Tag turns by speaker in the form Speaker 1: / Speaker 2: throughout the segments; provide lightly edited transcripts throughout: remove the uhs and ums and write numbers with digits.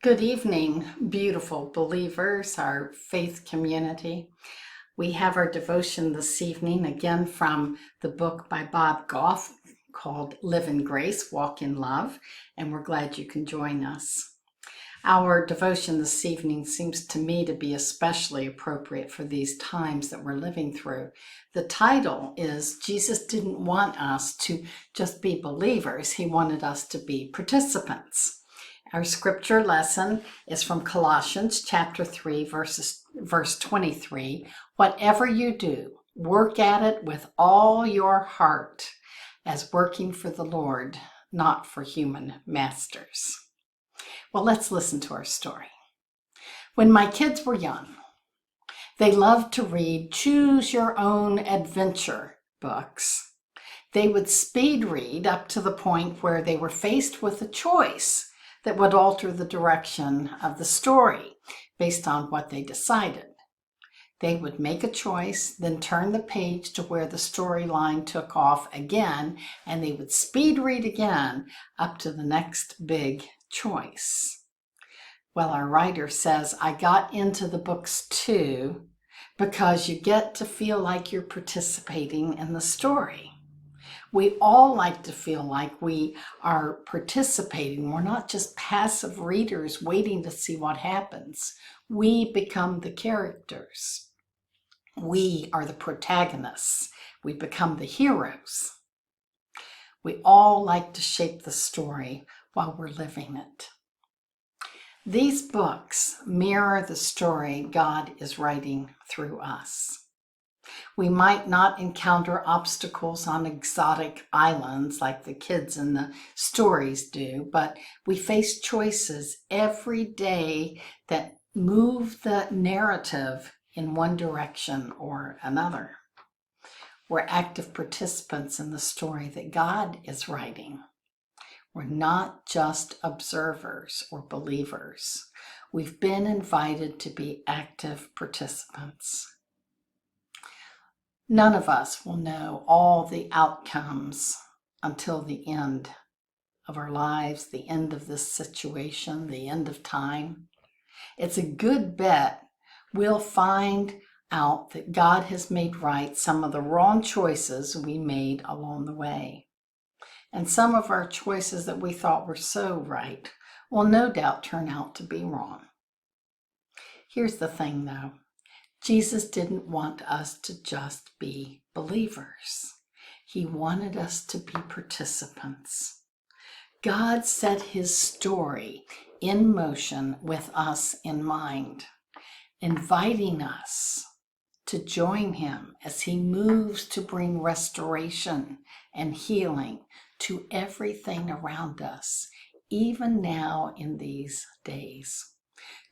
Speaker 1: Good evening, beautiful believers, our faith community. We have our devotion this evening again from the book by Bob Goff called Live in Grace, Walk in Love, and we're glad you can join us. Our devotion this evening seems to me to be especially appropriate for these times that we're living through. The title is Jesus didn't want us to just be believers, he wanted us to be participants. Our scripture lesson is from Colossians chapter 3, verse 23. Whatever you do, work at it with all your heart, as working for the Lord, not for human masters. Well, let's listen to our story. When my kids were young, they loved to read choose your own adventure books. They would speed read up to the point where they were faced with a choice that would alter the direction of the story based on what they decided. They would make a choice, then turn the page to where the storyline took off again, and they would speed read again up to the next big choice. Well, our writer says, I got into the books too because you get to feel like you're participating in the story. We all like to feel like we are participating. We're not just passive readers waiting to see what happens. We become the characters. We are the protagonists. We become the heroes. We all like to shape the story while we're living it. These books mirror the story God is writing through us. We might not encounter obstacles on exotic islands like the kids in the stories do, but we face choices every day that move the narrative in one direction or another. We're active participants in the story that God is writing. We're not just observers or believers. We've been invited to be active participants. None of us will know all the outcomes until the end of our lives, the end of this situation, the end of time. It's a good bet we'll find out that God has made right some of the wrong choices we made along the way. And some of our choices that we thought were so right will no doubt turn out to be wrong. Here's the thing though. Jesus didn't want us to just be believers. He wanted us to be participants. God set his story in motion with us in mind, inviting us to join him as he moves to bring restoration and healing to everything around us, even now in these days.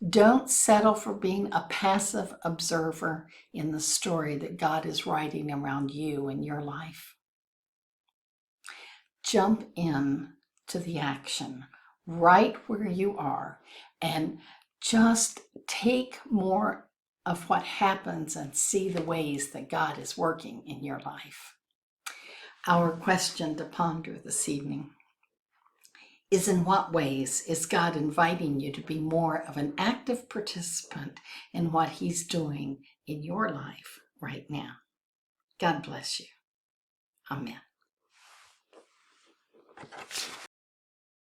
Speaker 1: Don't settle for being a passive observer in the story that God is writing around you and your life. Jump in to the action right where you are and just take more of what happens and see the ways that God is working in your life. Our question to ponder this evening is, in what ways is God inviting you to be more of an active participant in what he's doing in your life right now? God bless you. Amen.